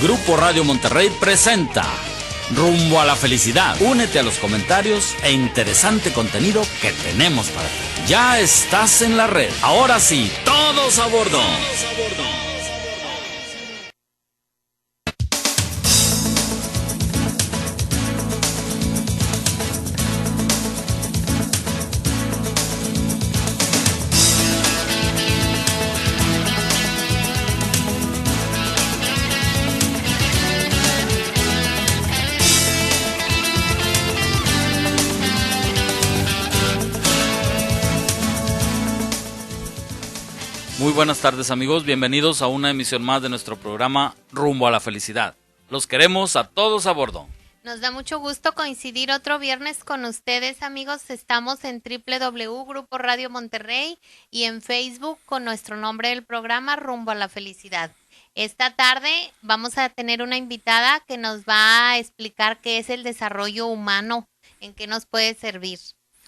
Grupo Radio Monterrey presenta Rumbo a la Felicidad. Únete a los comentarios e interesante contenido que tenemos para ti. Ya estás en la red. Ahora sí, todos a bordo. Muy buenas tardes, amigos, bienvenidos a una emisión más de nuestro programa Rumbo a la Felicidad. Los queremos a todos a bordo. Nos da mucho gusto coincidir otro viernes con ustedes, amigos. Estamos en www Grupo Radio Monterrey y en Facebook con nuestro nombre del programa Rumbo a la Felicidad. Esta tarde vamos a tener una invitada que nos va a explicar qué es el desarrollo humano, en qué nos puede servir.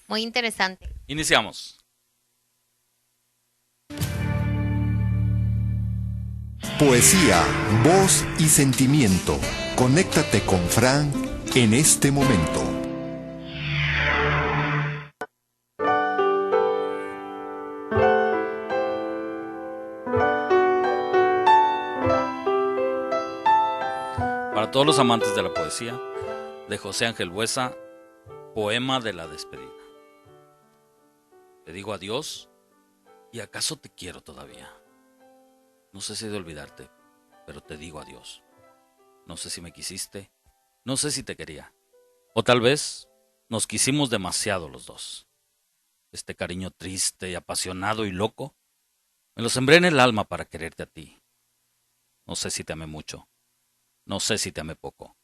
Muy interesante. Iniciamos. Poesía, voz y sentimiento. Conéctate con Frank en este momento. Para todos los amantes de la poesía, de José Ángel Buesa, Poema de la Despedida. Te digo adiós, ¿y acaso te quiero todavía? No sé si de olvidarte, pero te digo adiós. No sé si me quisiste, no sé si te quería. O tal vez nos quisimos demasiado los dos. Este cariño triste y apasionado y loco, me lo sembré en el alma para quererte a ti. No sé si te amé mucho, no sé si te amé poco,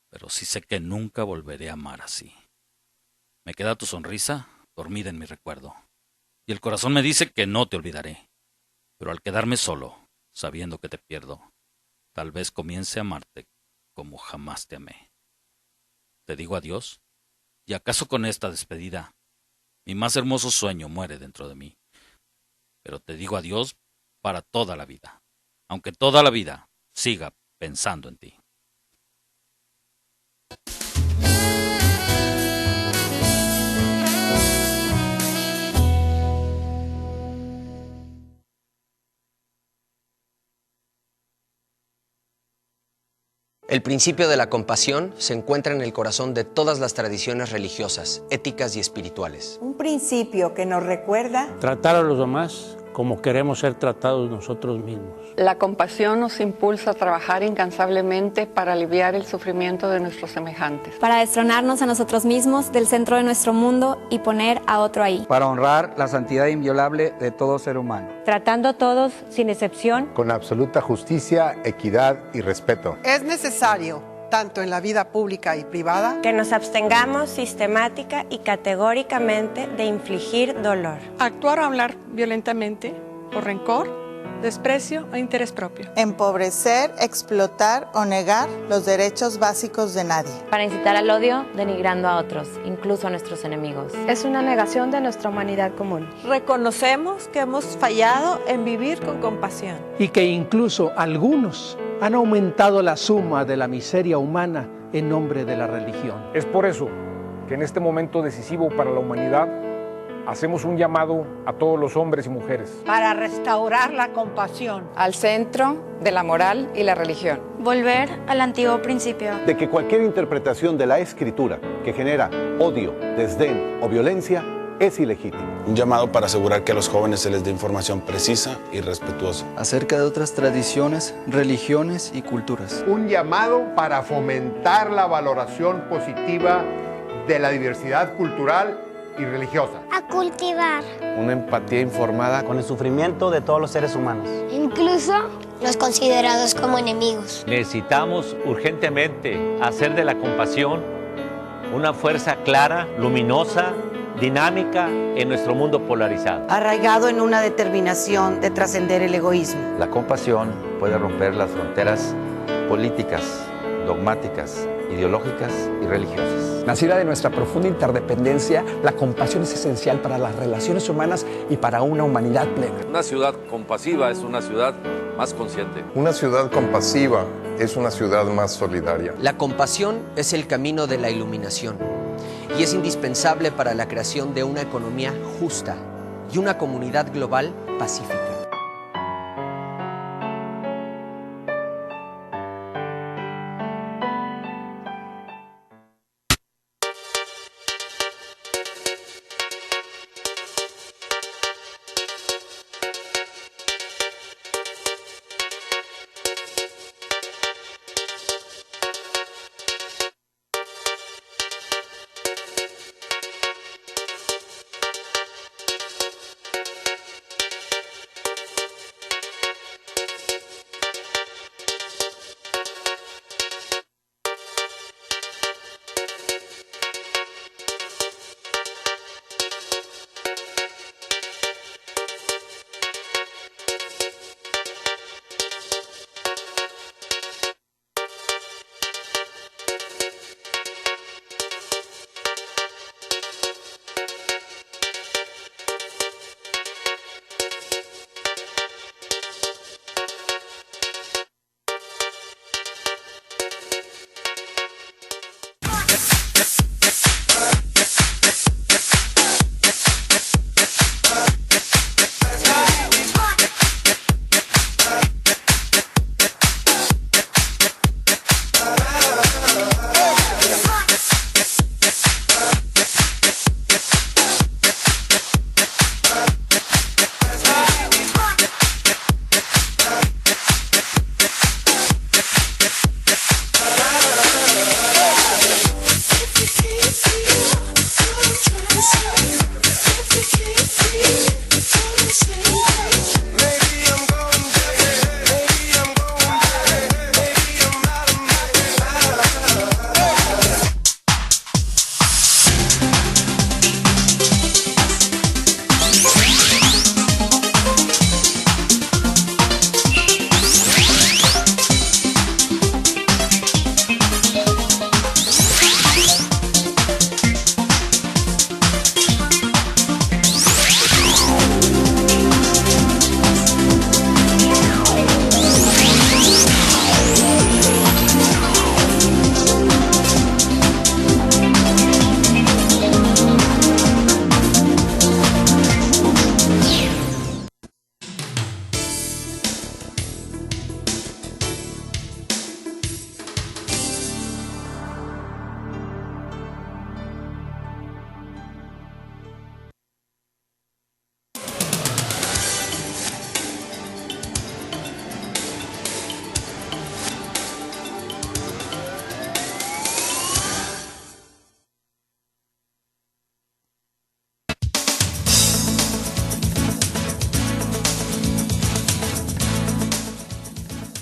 pero sí sé que nunca volveré a amar así. Me queda tu sonrisa dormida en mi recuerdo, y el corazón me dice que no te olvidaré. Pero al quedarme solo, sabiendo que te pierdo, tal vez comience a amarte como jamás te amé. Te digo adiós, y acaso con esta despedida, mi más hermoso sueño muere dentro de mí. Pero te digo adiós para toda la vida, aunque toda la vida siga pensando en ti. El principio de la compasión se encuentra en el corazón de todas las tradiciones religiosas, éticas y espirituales. Un principio que nos recuerda tratar a los demás como queremos ser tratados nosotros mismos. La compasión nos impulsa a trabajar incansablemente para aliviar el sufrimiento de nuestros semejantes. Para destronarnos a nosotros mismos del centro de nuestro mundo y poner a otro ahí. Para honrar la santidad inviolable de todo ser humano. Tratando a todos sin excepción. Con absoluta justicia, equidad y respeto. Es necesario, tanto en la vida pública y privada, que nos abstengamos sistemática y categóricamente de infligir dolor. Actuar o hablar violentamente por rencor, desprecio o interés propio. Empobrecer, explotar o negar los derechos básicos de nadie. Para incitar al odio, denigrando a otros, incluso a nuestros enemigos. Es una negación de nuestra humanidad común. Reconocemos que hemos fallado en vivir con compasión. Y que incluso algunos han aumentado la suma de la miseria humana en nombre de la religión. Es por eso que en este momento decisivo para la humanidad hacemos un llamado a todos los hombres y mujeres. Para restaurar la compasión. Al centro de la moral y la religión. Volver al antiguo principio. De que cualquier interpretación de la Escritura que genera odio, desdén o violencia es ilegítimo. Un llamado para asegurar que a los jóvenes se les dé información precisa y respetuosa. Acerca de otras tradiciones, religiones y culturas. Un llamado para fomentar la valoración positiva de la diversidad cultural y religiosa. A cultivar una empatía informada con el sufrimiento de todos los seres humanos. Incluso los considerados como enemigos. Necesitamos urgentemente hacer de la compasión una fuerza clara, luminosa, dinámica en nuestro mundo polarizado. Arraigado en una determinación de trascender el egoísmo. La compasión puede romper las fronteras políticas, dogmáticas, ideológicas y religiosas. Nacida de nuestra profunda interdependencia, la compasión es esencial para las relaciones humanas y para una humanidad plena. Una ciudad compasiva es una ciudad más consciente. Una ciudad compasiva es una ciudad más solidaria. La compasión es el camino de la iluminación y es indispensable para la creación de una economía justa y una comunidad global pacífica.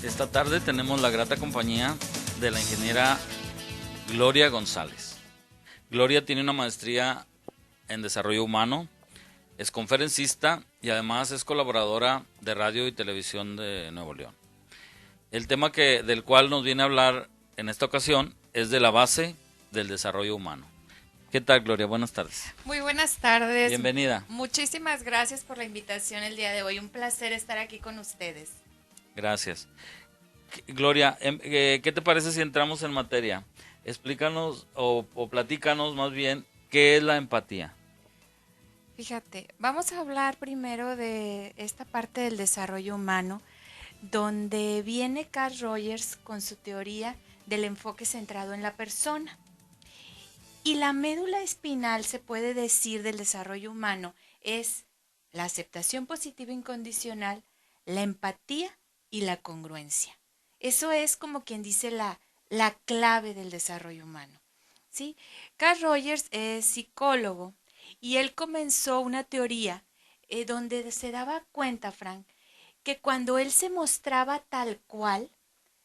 Esta tarde tenemos la grata compañía de la ingeniera Gloria González. Gloria tiene una maestría en desarrollo humano, es conferencista y además es colaboradora de radio y televisión de Nuevo León. El tema del cual nos viene a hablar en esta ocasión es de la base del desarrollo humano. ¿Qué tal, Gloria? Buenas tardes. Muy buenas tardes. Bienvenida. Muchísimas gracias por la invitación el día de hoy. Un placer estar aquí con ustedes. Gracias. Gloria, ¿qué te parece si entramos en materia? Explícanos o platícanos más bien qué es la empatía. Fíjate, vamos a hablar primero de esta parte del desarrollo humano, donde viene Carl Rogers con su teoría del enfoque centrado en la persona. Y la médula espinal, se puede decir, del desarrollo humano es la aceptación positiva incondicional, la empatía y la congruencia. Eso es como quien dice la clave del desarrollo humano, ¿sí? Carl Rogers es psicólogo y él comenzó una teoría donde se daba cuenta, Frank, que cuando él se mostraba tal cual,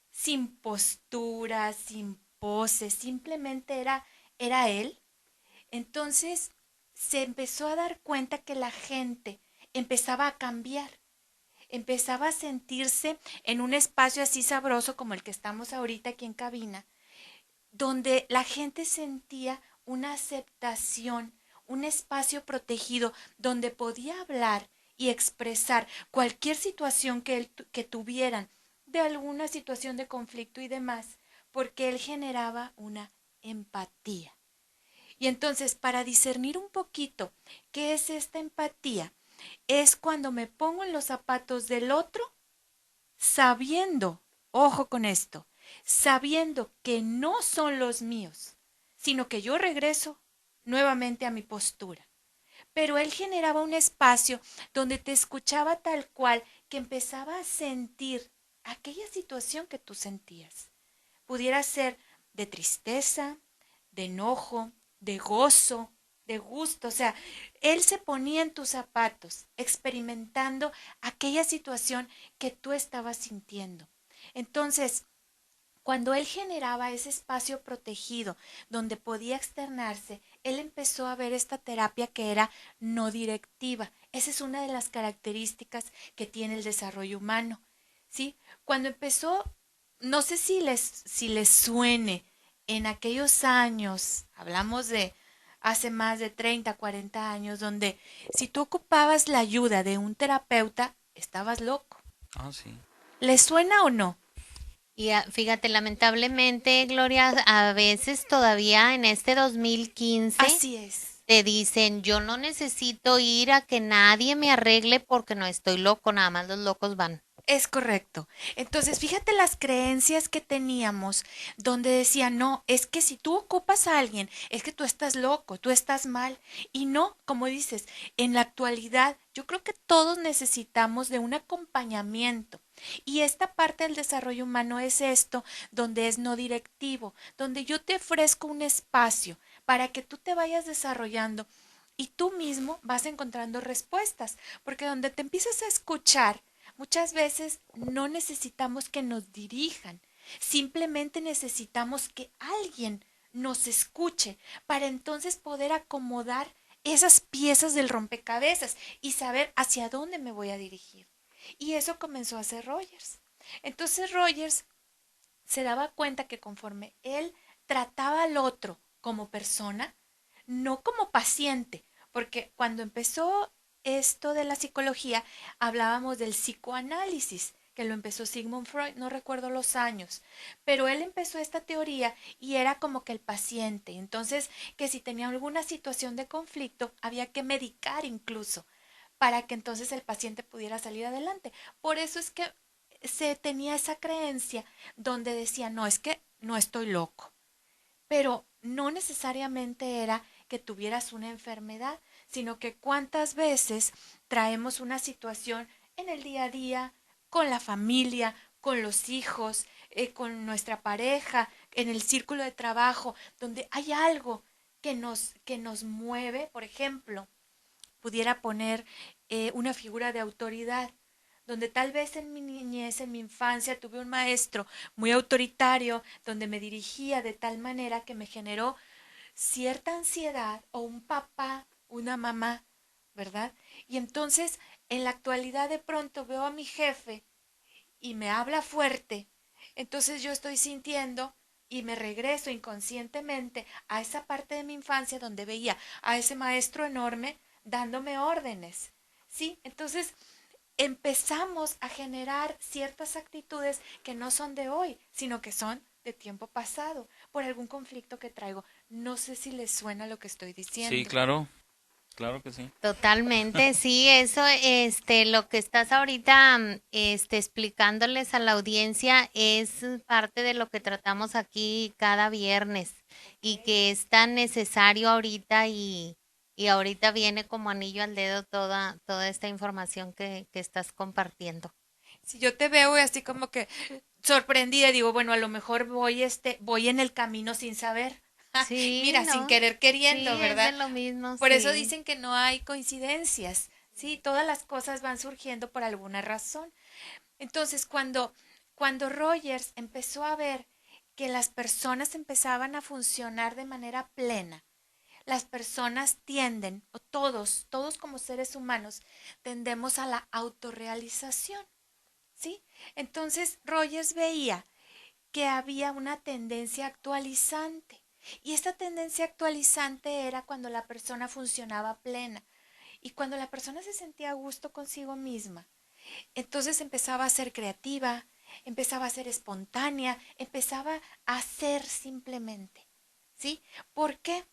sin postura, sin pose, simplemente era él, entonces se empezó a dar cuenta que la gente empezaba a cambiar. Empezaba a sentirse en un espacio así sabroso como el que estamos ahorita aquí en cabina, donde la gente sentía una aceptación, un espacio protegido, donde podía hablar y expresar cualquier situación que tuvieran de alguna situación de conflicto y demás, porque él generaba una empatía. Y entonces, para discernir un poquito qué es esta empatía, es cuando me pongo en los zapatos del otro, sabiendo, ojo con esto, sabiendo que no son los míos, sino que yo regreso nuevamente a mi postura. Pero él generaba un espacio donde te escuchaba tal cual, que empezaba a sentir aquella situación que tú sentías. Pudiera ser de tristeza, de enojo, de gozo, de gusto. O sea, él se ponía en tus zapatos, experimentando aquella situación que tú estabas sintiendo. Entonces, cuando él generaba ese espacio protegido donde podía externarse, él empezó a ver esta terapia que era no directiva. Esa es una de las características que tiene el desarrollo humano, ¿sí? Cuando empezó, no sé si les suene, en aquellos años, hablamos de hace más de 30, 40 años, donde si tú ocupabas la ayuda de un terapeuta, estabas loco. Ah, sí. ¿Les suena o no? Y fíjate, lamentablemente, Gloria, a veces todavía en este 2015 así es. Te dicen, yo no necesito ir a que nadie me arregle porque no estoy loco, nada más los locos van. Es correcto. Entonces, fíjate las creencias que teníamos, donde decían, no, es que si tú ocupas a alguien, es que tú estás loco, tú estás mal. Y no, como dices, en la actualidad, yo creo que todos necesitamos de un acompañamiento. Y esta parte del desarrollo humano es esto, donde es no directivo, donde yo te ofrezco un espacio para que tú te vayas desarrollando y tú mismo vas encontrando respuestas, porque donde te empiezas a escuchar, muchas veces no necesitamos que nos dirijan, simplemente necesitamos que alguien nos escuche para entonces poder acomodar esas piezas del rompecabezas y saber hacia dónde me voy a dirigir. Y eso comenzó a hacer Rogers. Entonces Rogers se daba cuenta que conforme él trataba al otro como persona, no como paciente, porque cuando empezó esto de la psicología, hablábamos del psicoanálisis, que lo empezó Sigmund Freud, no recuerdo los años, pero él empezó esta teoría y era como que el paciente, entonces que si tenía alguna situación de conflicto, había que medicar incluso, para que entonces el paciente pudiera salir adelante. Por eso es que se tenía esa creencia donde decía, no, es que no estoy loco, pero no necesariamente era que tuvieras una enfermedad, sino que cuántas veces traemos una situación en el día a día, con la familia, con los hijos, con nuestra pareja, en el círculo de trabajo, donde hay algo que nos mueve. Por ejemplo, pudiera poner una figura de autoridad, donde tal vez en mi niñez, en mi infancia, tuve un maestro muy autoritario, donde me dirigía de tal manera que me generó cierta ansiedad, o un papá, una mamá, ¿verdad? Y entonces, en la actualidad de pronto veo a mi jefe y me habla fuerte, entonces yo estoy sintiendo y me regreso inconscientemente a esa parte de mi infancia donde veía a ese maestro enorme dándome órdenes, ¿sí? Entonces empezamos a generar ciertas actitudes que no son de hoy, sino que son de tiempo pasado, por algún conflicto que traigo. No sé si les suena lo que estoy diciendo. Sí, claro. Claro que sí. Totalmente, sí, eso, lo que estás ahorita, explicándoles a la audiencia es parte de lo que tratamos aquí cada viernes y que es tan necesario ahorita y ahorita viene como anillo al dedo toda esta información que estás compartiendo. Si yo te veo así como que sorprendida, digo, bueno, a lo mejor voy en el camino sin saber. Sí, mira, ¿no? sin querer queriendo, sí, ¿verdad? Es de lo mismo, Por sí. eso dicen que no hay coincidencias, sí, todas las cosas van surgiendo por alguna razón. Entonces, cuando Rogers empezó a ver que las personas empezaban a funcionar de manera plena, las personas tienden, o todos como seres humanos, tendemos a la autorrealización, ¿sí? Entonces, Rogers veía que había una tendencia actualizante. Y esta tendencia actualizante era cuando la persona funcionaba plena y cuando la persona se sentía a gusto consigo misma. Entonces empezaba a ser creativa, empezaba a ser espontánea, empezaba a ser simplemente, ¿sí? ¿Por qué?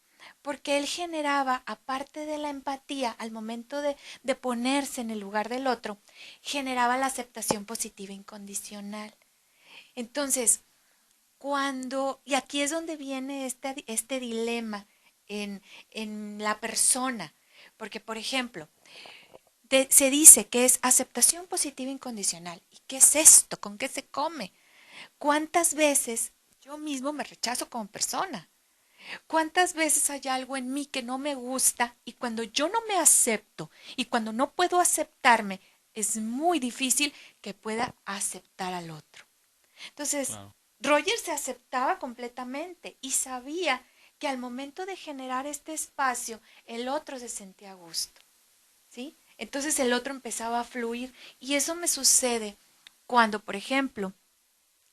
Porque él generaba, aparte de la empatía, al momento de ponerse en el lugar del otro, generaba la aceptación positiva incondicional. Entonces, y aquí es donde viene este dilema en la persona, porque, por ejemplo, se dice que es aceptación positiva incondicional. ¿Y qué es esto? ¿Con qué se come? ¿Cuántas veces yo mismo me rechazo como persona? ¿Cuántas veces hay algo en mí que no me gusta y cuando yo no me acepto y cuando no puedo aceptarme, es muy difícil que pueda aceptar al otro? Entonces, claro, Roger se aceptaba completamente y sabía que al momento de generar este espacio, el otro se sentía a gusto, ¿sí? Entonces el otro empezaba a fluir y eso me sucede cuando, por ejemplo,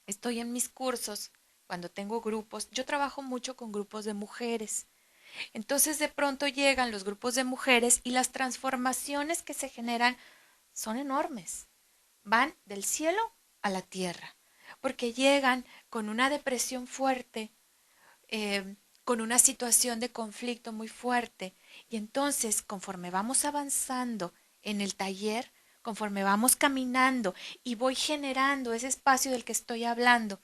estoy en mis cursos, cuando tengo grupos, yo trabajo mucho con grupos de mujeres. Entonces de pronto llegan los grupos de mujeres y las transformaciones que se generan son enormes. Van del cielo a la tierra, porque llegan con una depresión fuerte, con una situación de conflicto muy fuerte. Y entonces, conforme vamos avanzando en el taller, conforme vamos caminando y voy generando ese espacio del que estoy hablando,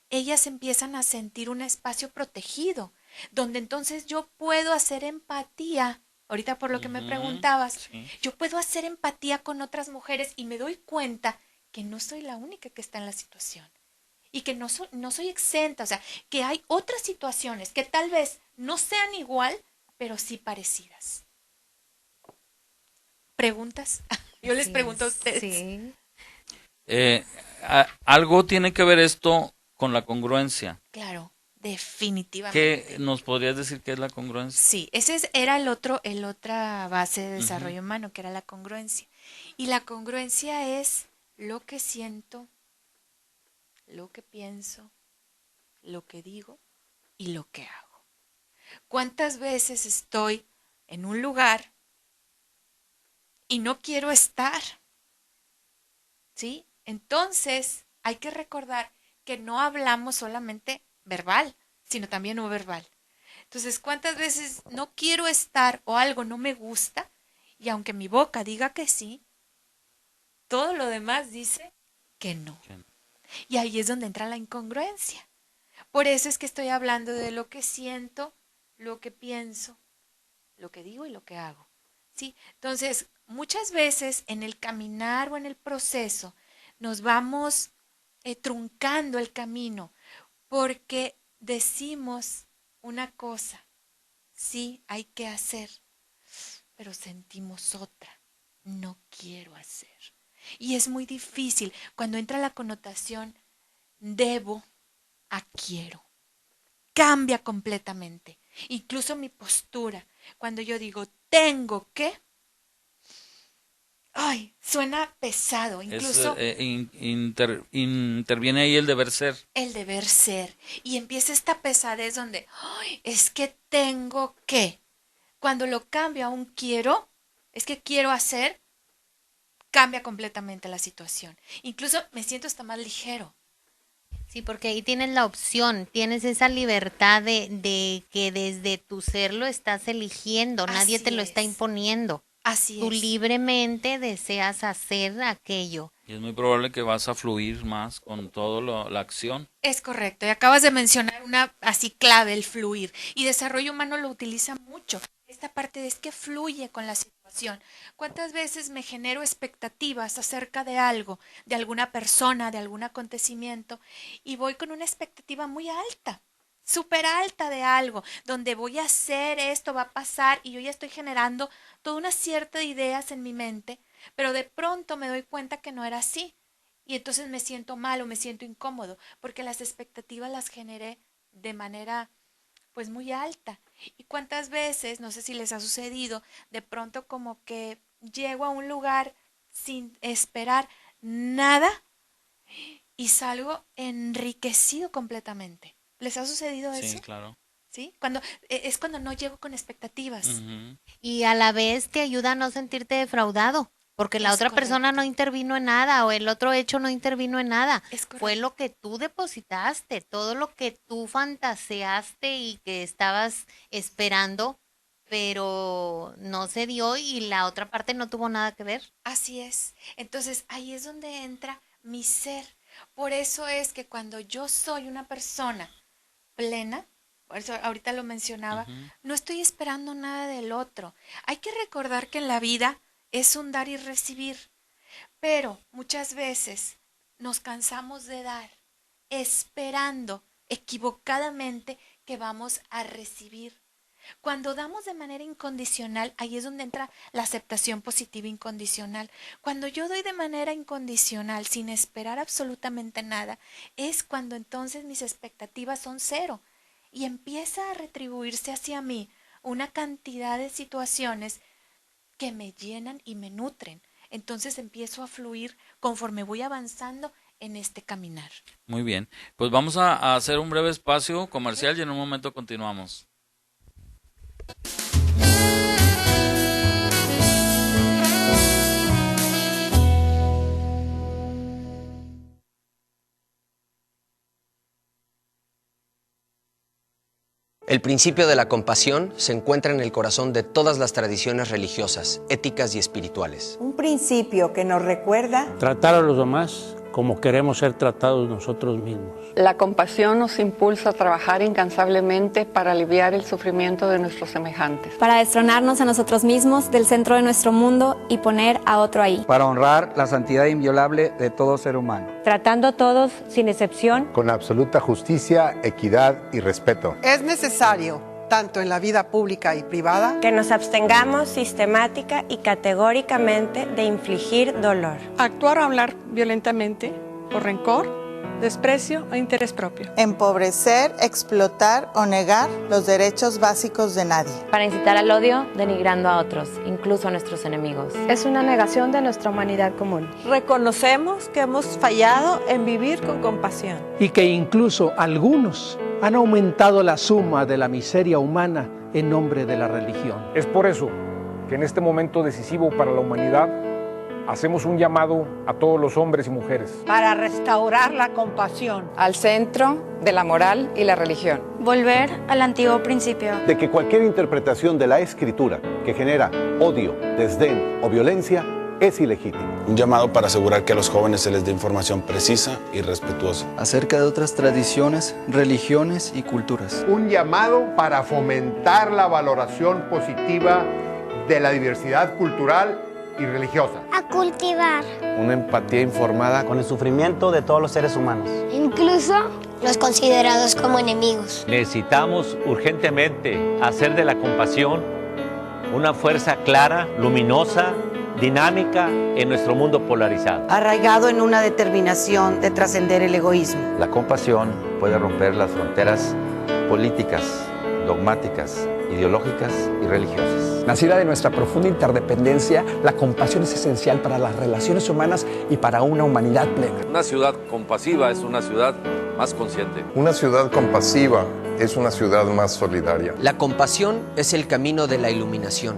ellas empiezan a sentir un espacio protegido, donde entonces yo puedo hacer empatía. Ahorita por lo que me preguntabas, sí, yo puedo hacer empatía con otras mujeres y me doy cuenta que no soy la única que está en la situación y que no soy exenta, o sea, que hay otras situaciones que tal vez no sean igual, pero sí parecidas. ¿Preguntas? Yo les pregunto a ustedes. Sí. Algo tiene que ver esto con la congruencia. Claro, definitivamente. ¿Qué nos podrías decir qué es la congruencia? Sí, ese era el otra base de desarrollo humano, que era la congruencia. Y la congruencia es lo que siento, lo que pienso, lo que digo y lo que hago. ¿Cuántas veces estoy en un lugar y no quiero estar? ¿Sí? Entonces hay que recordar que no hablamos solamente verbal, sino también no verbal. Entonces, ¿cuántas veces no quiero estar o algo no me gusta? Y aunque mi boca diga que sí, todo lo demás dice que no. Y ahí es donde entra la incongruencia. Por eso es que estoy hablando de lo que siento, lo que pienso, lo que digo y lo que hago. ¿Sí? Entonces, muchas veces en el caminar o en el proceso nos vamos truncando el camino porque decimos una cosa, sí, hay que hacer, pero sentimos otra, no quiero hacer. Y es muy difícil cuando entra la connotación debo a quiero. Cambia completamente. Incluso mi postura, cuando yo digo tengo que, ay, suena pesado, incluso interviene ahí el deber ser. El deber ser. Y empieza esta pesadez donde, ay, es que tengo que. Cuando lo cambio a un quiero, es que quiero hacer, cambia completamente la situación. Incluso me siento hasta más ligero. Sí, porque ahí tienes la opción, tienes esa libertad de que desde tu ser lo estás eligiendo, nadie te lo está imponiendo. Así Tú es. libremente deseas hacer aquello. Y es muy probable que vas a fluir más con toda la acción. Es correcto. Y acabas de mencionar una así clave, el fluir. Y desarrollo humano lo utiliza mucho. Esta parte es que fluye con la situación. ¿Cuántas veces me genero expectativas acerca de algo, de alguna persona, de algún acontecimiento, y voy con una expectativa muy alta? Súper alta de algo, donde voy a hacer esto, va a pasar, y yo ya estoy generando toda una cierta de ideas en mi mente, pero de pronto me doy cuenta que no era así, y entonces me siento mal o me siento incómodo, porque las expectativas las generé de manera pues muy alta. Y cuántas veces, no sé si les ha sucedido, de pronto como que llego a un lugar sin esperar nada y salgo enriquecido completamente. ¿Les ha sucedido eso? Sí, claro. ¿Sí? Es cuando no llego con expectativas. Y a la vez te ayuda a no sentirte defraudado. Porque la otra persona no intervino en nada o el otro hecho no intervino en nada. Fue lo que tú depositaste, todo lo que tú fantaseaste y que estabas esperando, pero no se dio y la otra parte no tuvo nada que ver. Así es. Entonces ahí es donde entra mi ser. Por eso es que cuando yo soy una persona plena, por eso ahorita lo mencionaba, no estoy esperando nada del otro. Hay que recordar que en la vida es un dar y recibir, pero muchas veces nos cansamos de dar esperando equivocadamente que vamos a recibir. Cuando damos de manera incondicional, ahí es donde entra la aceptación positiva incondicional. Cuando yo doy de manera incondicional, sin esperar absolutamente nada, es cuando entonces mis expectativas son cero y empieza a retribuirse hacia mí una cantidad de situaciones que me llenan y me nutren. Entonces empiezo a fluir conforme voy avanzando en este caminar. Muy bien, pues vamos a hacer un breve espacio comercial y en un momento continuamos. El principio de la compasión se encuentra en el corazón de todas las tradiciones religiosas, éticas y espirituales. Un principio que nos recuerda tratar a los demás como queremos ser tratados nosotros mismos. La compasión nos impulsa a trabajar incansablemente para aliviar el sufrimiento de nuestros semejantes. Para destronarnos a nosotros mismos del centro de nuestro mundo y poner a otro ahí. Para honrar la santidad inviolable de todo ser humano. Tratando a todos sin excepción. Con absoluta justicia, equidad y respeto. Es necesario, tanto en la vida pública y privada, que nos abstengamos sistemática y categóricamente de infligir dolor. Actuar o hablar violentamente por rencor, desprecio o interés propio. Empobrecer, explotar o negar los derechos básicos de nadie. Para incitar al odio, denigrando a otros, incluso a nuestros enemigos. Es una negación de nuestra humanidad común. Reconocemos que hemos fallado en vivir con compasión. Y que incluso algunos han aumentado la suma de la miseria humana en nombre de la religión. Es por eso que en este momento decisivo para la humanidad hacemos un llamado a todos los hombres y mujeres. para restaurar la compasión. Al centro de la moral y la religión. Volver al antiguo principio. De que cualquier interpretación de la Escritura que genera odio, desdén o violencia es ilegítimo. Un llamado para asegurar que a los jóvenes se les dé información precisa y respetuosa acerca de otras tradiciones, religiones y culturas. Un llamado para fomentar la valoración positiva de la diversidad cultural y religiosa. A cultivar. Una empatía informada con el sufrimiento de todos los seres humanos. Incluso los considerados como enemigos. Necesitamos urgentemente hacer de la compasión una fuerza clara, luminosa, dinámica en nuestro mundo polarizado. Arraigado en una determinación de trascender el egoísmo. La compasión puede romper las fronteras políticas, dogmáticas, ideológicas y religiosas. Nacida de nuestra profunda interdependencia, la compasión es esencial para las relaciones humanas y para una humanidad plena. Una ciudad compasiva es una ciudad más consciente. Una ciudad compasiva es una ciudad más solidaria. La compasión es el camino de la iluminación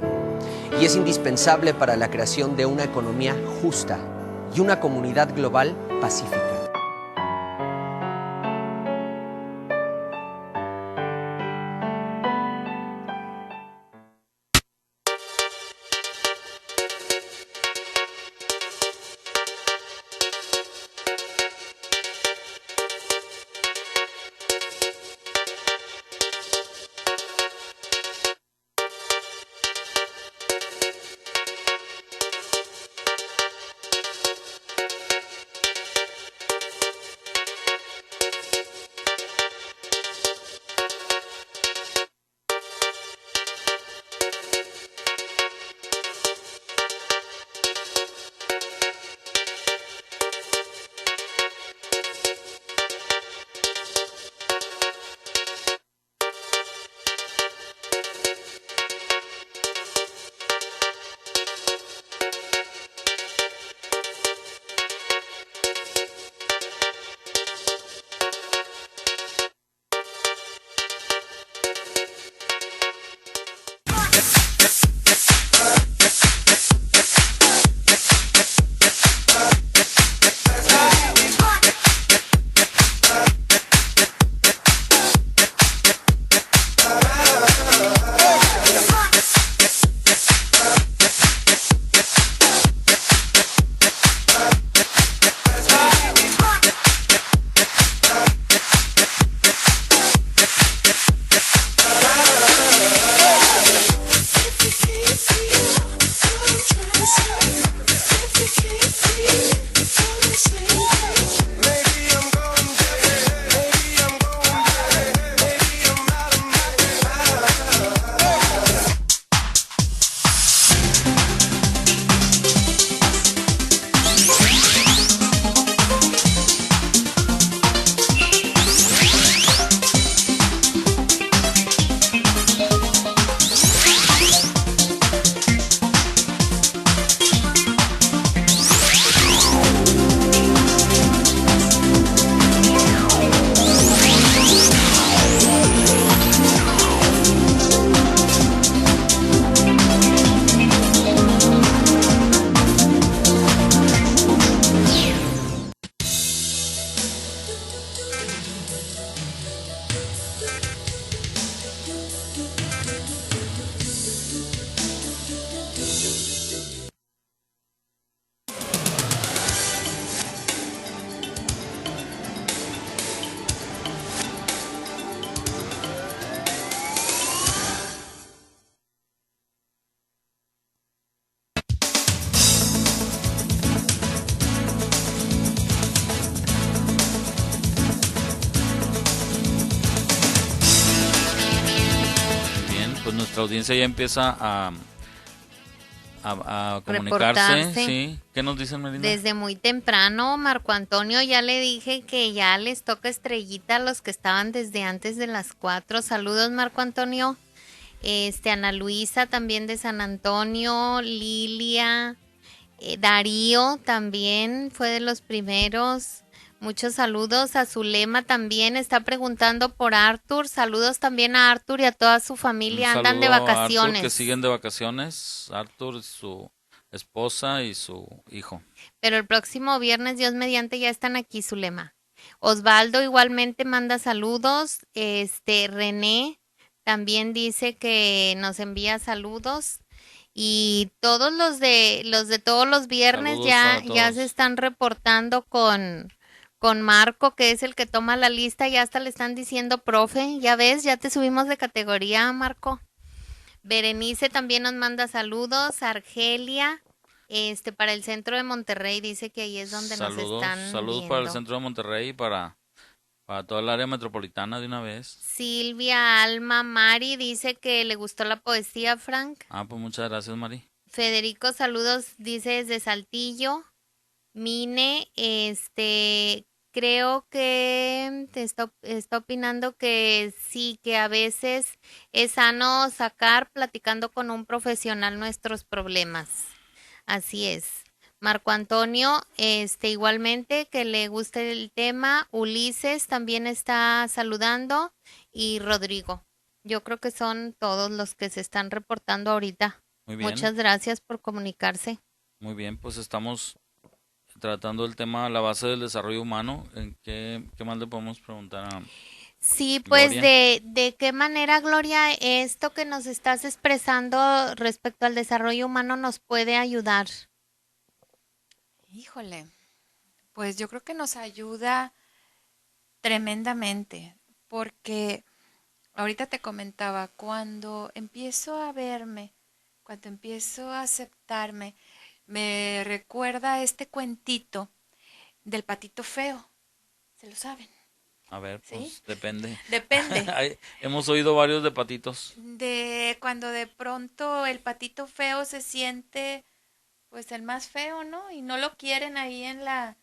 y es indispensable para la creación de una economía justa y una comunidad global pacífica. nuestra audiencia ya empieza a comunicarse. Reportarse. Sí. ¿Qué nos dicen, Melinda? Desde muy temprano, Marco Antonio, ya le dije que ya les toca estrellita a los que estaban desde antes de las 4. Saludos, Marco Antonio. Ana Luisa también de San Antonio, Lilia, Darío también fue de los primeros. Muchos saludos. A Zulema también está preguntando por Arthur. Saludos también a Arthur y a toda su familia. Un Andan de saludo a vacaciones. Arthur, que siguen de vacaciones. Arthur, su esposa y su hijo. Pero el próximo viernes, Dios mediante, ya están aquí, Zulema. Osvaldo igualmente manda saludos. René también dice que nos envía saludos. Y todos los de todos los viernes ya se están reportando con Marco, que es el que toma la lista. Ya hasta le están diciendo, profe, ya ves, ya te subimos de categoría, Marco. Berenice también nos manda saludos. Argelia, para el centro de Monterrey, dice que ahí es donde nos están Saludos viendo. para el centro de Monterrey y para toda el área metropolitana de una vez. Silvia, Alma, Mari dice que le gustó la poesía, Frank. Pues muchas gracias, Mari. Federico, saludos, dice desde Saltillo. Mine, creo que te está opinando que sí, que a veces es sano sacar platicando con un profesional nuestros problemas. Así es. Marco Antonio, igualmente que le guste el tema. Ulises también está saludando y Rodrigo. Yo creo que son todos los que se están reportando ahorita. Muy bien. Muchas gracias por comunicarse. Muy bien, pues estamos tratando el tema, la base del desarrollo humano. ¿En qué más le podemos preguntar a Sí, pues Gloria? de qué manera, Gloria, esto que nos estás expresando respecto al desarrollo humano nos puede ayudar. Híjole, pues yo creo que nos ayuda tremendamente, porque ahorita te comentaba, cuando empiezo a verme, cuando empiezo a aceptarme, me recuerda este cuentito del patito feo. ¿Se lo saben? A ver, ¿Sí? pues depende. Depende. Hemos oído varios de patitos. De cuando de pronto el patito feo se siente pues el más feo, ¿no? Y no lo quieren ahí en la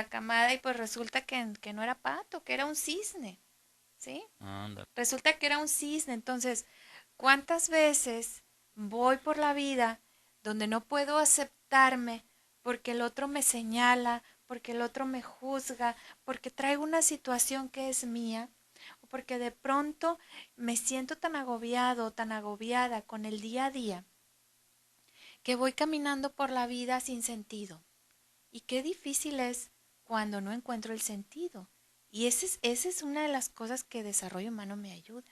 camada y pues resulta que no era pato, que era un cisne, ¿sí? Anda. Resulta que era un cisne. Entonces, ¿cuántas veces voy por la vida donde no puedo aceptarme porque el otro me señala, porque el otro me juzga, porque traigo una situación que es mía, o porque de pronto me siento tan agobiado, tan agobiada con el día a día, que voy caminando por la vida sin sentido? Y qué difícil es cuando no encuentro el sentido. Y esa es una de las cosas que desarrollo humano me ayuda.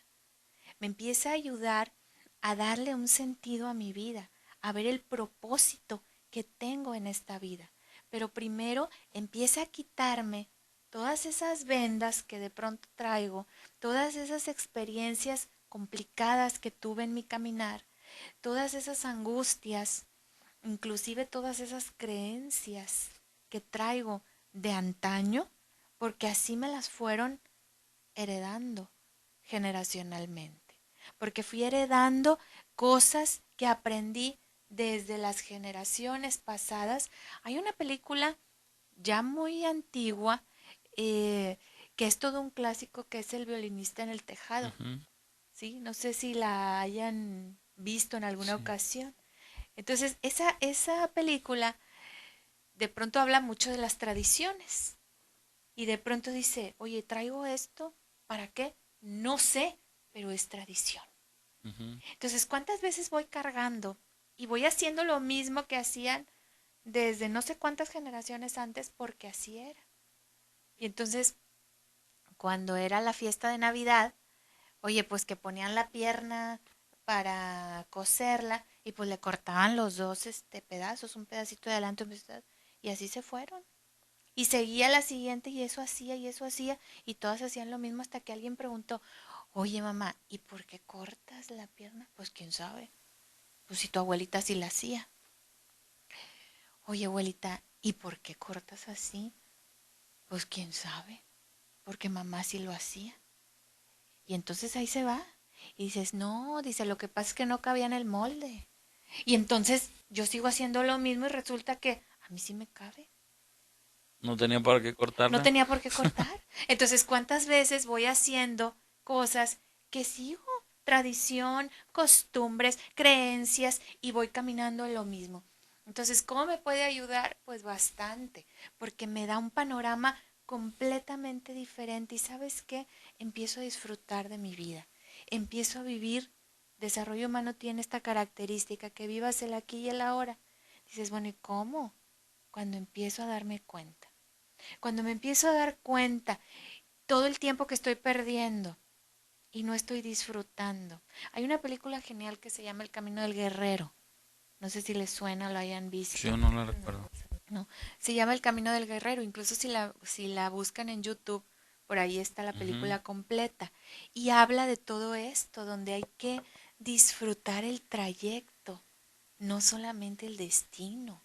Me empieza a ayudar a darle un sentido a mi vida, a ver el propósito que tengo en esta vida. Pero primero empieza a quitarme todas esas vendas que de pronto traigo, todas esas experiencias complicadas que tuve en mi caminar, todas esas angustias, inclusive todas esas creencias que traigo de antaño, porque así me las fueron heredando generacionalmente, porque fui heredando cosas que aprendí desde las generaciones pasadas. Hay una película ya muy antigua que es todo un clásico, que es El violinista en el tejado. ¿Sí? No sé si la hayan visto en alguna ocasión. Entonces, esa película de pronto habla mucho de las tradiciones y de pronto dice, oye, traigo esto, ¿para qué? No sé, pero es tradición. Entonces, ¿cuántas veces voy cargando y voy haciendo lo mismo que hacían desde no sé cuántas generaciones antes, porque así era? Y entonces, cuando era la fiesta de Navidad, oye, pues que ponían la pierna para coserla y pues le cortaban los dos pedazos, un pedacito de adelante, y así se fueron. Y seguía la siguiente y eso hacía, y todas hacían lo mismo hasta que alguien preguntó, oye mamá, ¿y por qué cortas la pierna? Pues quién sabe. Pues si tu abuelita sí la hacía. Oye abuelita, ¿y por qué cortas así? Pues quién sabe, porque mamá sí lo hacía. Y entonces ahí se va. Y dices, no, dice, lo que pasa es que no cabía en el molde. Y entonces yo sigo haciendo lo mismo y resulta que a mí sí me cabe. No tenía para qué cortarla. No tenía por qué cortar. Entonces, ¿cuántas veces voy haciendo cosas que sigo? Tradición, costumbres, creencias y voy caminando en lo mismo. Entonces, ¿cómo me puede ayudar? Pues bastante, porque me da un panorama completamente diferente y ¿sabes qué? Empiezo a disfrutar de mi vida, empiezo a vivir. Desarrollo humano tiene esta característica, que vivas el aquí y el ahora. Dices, bueno, ¿y cómo? Cuando empiezo a darme cuenta. Cuando me empiezo a dar cuenta todo el tiempo que estoy perdiendo y no estoy disfrutando. Hay una película genial que se llama El Camino del Guerrero. No sé si les suena o lo hayan visto. Yo no la recuerdo. No, se llama El Camino del Guerrero. Incluso si la buscan en YouTube, por ahí está la película completa. Y habla de todo esto, donde hay que disfrutar el trayecto, no solamente el destino,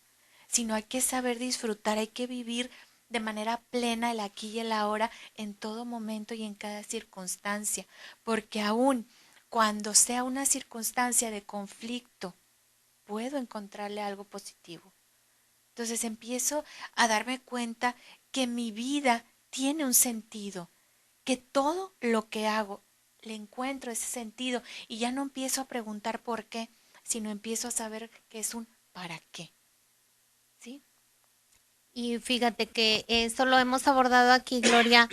sino hay que saber disfrutar, hay que vivir de manera plena el aquí y el ahora en todo momento y en cada circunstancia, porque aún cuando sea una circunstancia de conflicto, puedo encontrarle algo positivo. Entonces empiezo a darme cuenta que mi vida tiene un sentido, que todo lo que hago le encuentro ese sentido y ya no empiezo a preguntar por qué, sino empiezo a saber que es un para qué. ¿Sí? Y fíjate que eso lo hemos abordado aquí, Gloria.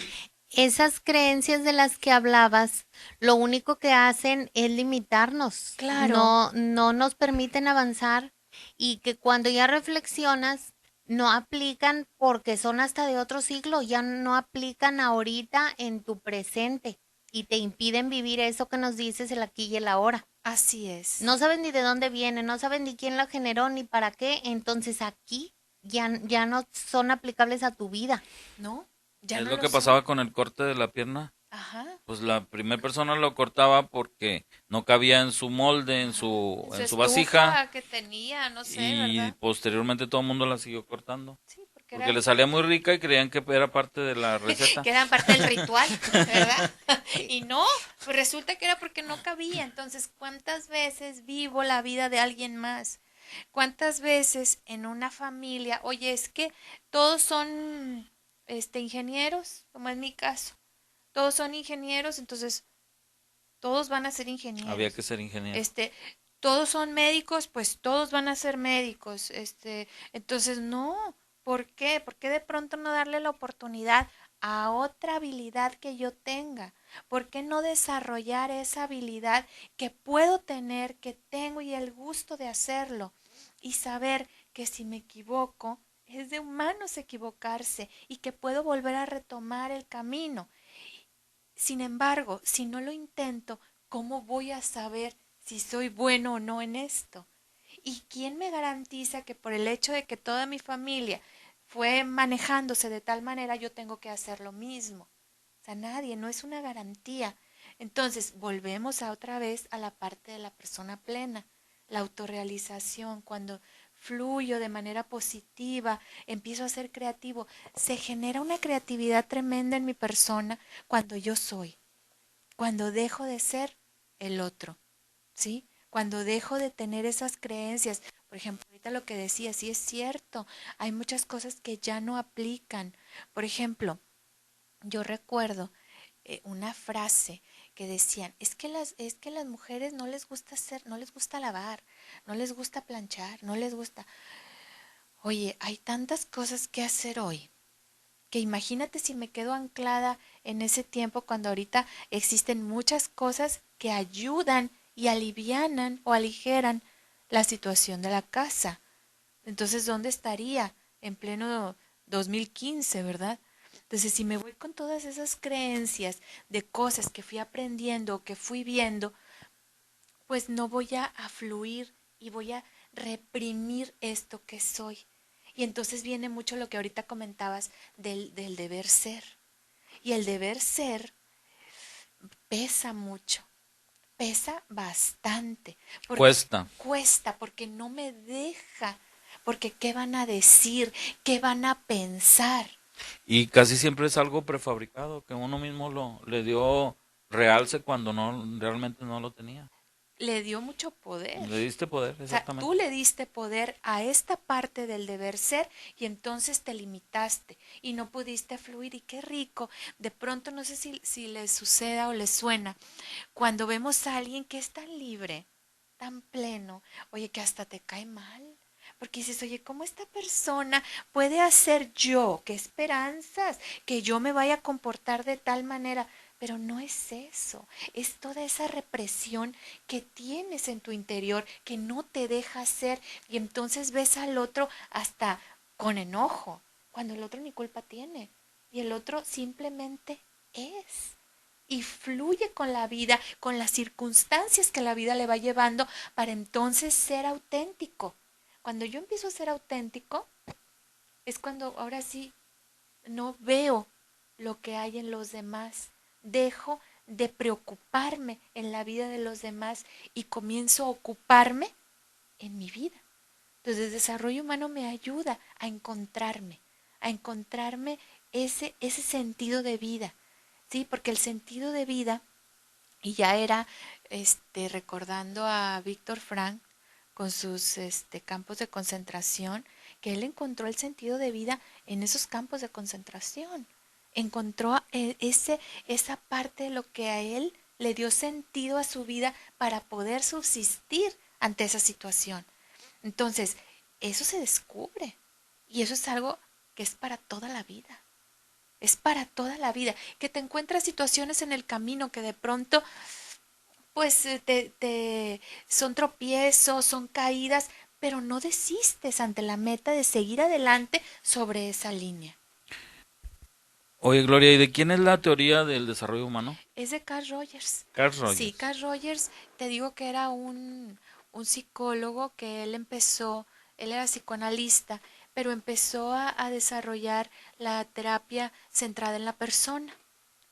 Esas creencias de las que hablabas, lo único que hacen es limitarnos. Claro. No nos permiten avanzar y que cuando ya reflexionas, no aplican porque son hasta de otro siglo, ya no aplican ahorita en tu presente y te impiden vivir eso que nos dices, el aquí y el ahora. Así es. No sabes ni de dónde viene, no sabes ni quién la generó, ni para qué, entonces aquí ya no son aplicables a tu vida. ¿No? Ya Es no lo que son. pasaba con el corte de la pierna. Ajá. Pues la primera persona lo cortaba porque no cabía en su molde, en su vasija. Estufa que tenía, no sé, Y ¿verdad? posteriormente todo el mundo la siguió cortando. Sí, porque le salía muy rica y creían que era parte de la receta. Que eran parte del ritual, ¿verdad? Y no, pues resulta que era porque no cabía. Entonces, ¿cuántas veces vivo la vida de alguien más? ¿Cuántas veces en una familia, oye, es que todos son ingenieros, como es mi caso? Todos son ingenieros, entonces todos van a ser ingenieros. Había que ser ingeniero. Todos son médicos, pues todos van a ser médicos. Entonces no, ¿por qué? ¿Por qué de pronto no darle la oportunidad a otra habilidad que yo tenga? ¿Por qué no desarrollar esa habilidad que puedo tener, que tengo y el gusto de hacerlo? Y saber que si me equivoco, es de humanos equivocarse y que puedo volver a retomar el camino. Sin embargo, si no lo intento, ¿cómo voy a saber si soy bueno o no en esto? ¿Y quién me garantiza que por el hecho de que toda mi familia fue manejándose de tal manera, yo tengo que hacer lo mismo? O sea, nadie, no es una garantía. Entonces, volvemos otra vez a la parte de la persona plena, la autorrealización, cuando fluyo de manera positiva, empiezo a ser creativo, se genera una creatividad tremenda en mi persona cuando yo soy, cuando dejo de ser el otro, ¿sí? Cuando dejo de tener esas creencias. Por ejemplo, ahorita lo que decía, sí es cierto, hay muchas cosas que ya no aplican. Por ejemplo, yo recuerdo una frase que decían, es que las mujeres no les gusta no les gusta lavar, no les gusta planchar, no les gusta. Oye, hay tantas cosas que hacer hoy, que imagínate si me quedo anclada en ese tiempo cuando ahorita existen muchas cosas que ayudan y alivianan o aligeran la situación de la casa. Entonces, ¿dónde estaría? En pleno 2015, ¿verdad? Entonces, si me voy con todas esas creencias de cosas que fui aprendiendo o que fui viendo, pues no voy a fluir y voy a reprimir esto que soy. Y entonces viene mucho lo que ahorita comentabas del deber ser. Y el deber ser pesa mucho, pesa bastante. Cuesta porque no me deja, porque ¿qué van a decir? ¿Qué van a pensar? Y casi siempre es algo prefabricado, que uno mismo le dio realce cuando realmente no lo tenía. Le dio mucho poder. Le diste poder, exactamente. O sea, tú le diste poder a esta parte del deber ser y entonces te limitaste y no pudiste fluir. Y qué rico. De pronto, no sé si les suceda o les suena, cuando vemos a alguien que es tan libre, tan pleno, oye, que hasta te cae mal. Porque dices, oye, ¿cómo esta persona puede hacer yo? ¿Qué esperanzas? Que yo me vaya a comportar de tal manera. Pero no es eso, es toda esa represión que tienes en tu interior, que no te deja hacer, y entonces ves al otro hasta con enojo, cuando el otro ni culpa tiene, y el otro simplemente es, y fluye con la vida, con las circunstancias que la vida le va llevando, para entonces ser auténtico. Cuando yo empiezo a ser auténtico, es cuando ahora sí no veo lo que hay en los demás. Dejo de preocuparme en la vida de los demás y comienzo a ocuparme en mi vida. Entonces, el desarrollo humano me ayuda a encontrarme ese sentido de vida, ¿sí? Porque el sentido de vida, y ya era recordando a Víctor Frank con sus campos de concentración, que él encontró el sentido de vida en esos campos de concentración. Encontró esa parte de lo que a él le dio sentido a su vida para poder subsistir ante esa situación. Entonces, eso se descubre y eso es algo que es para toda la vida. Es para toda la vida. Que te encuentras situaciones en el camino que de pronto, pues, son tropiezos, son caídas, pero no desistes ante la meta de seguir adelante sobre esa línea. Oye, Gloria, ¿y de quién es la teoría del desarrollo humano? Es de Carl Rogers. Carl Rogers. Sí, Carl Rogers, te digo que era un psicólogo que él era psicoanalista, pero empezó a desarrollar la terapia centrada en la persona.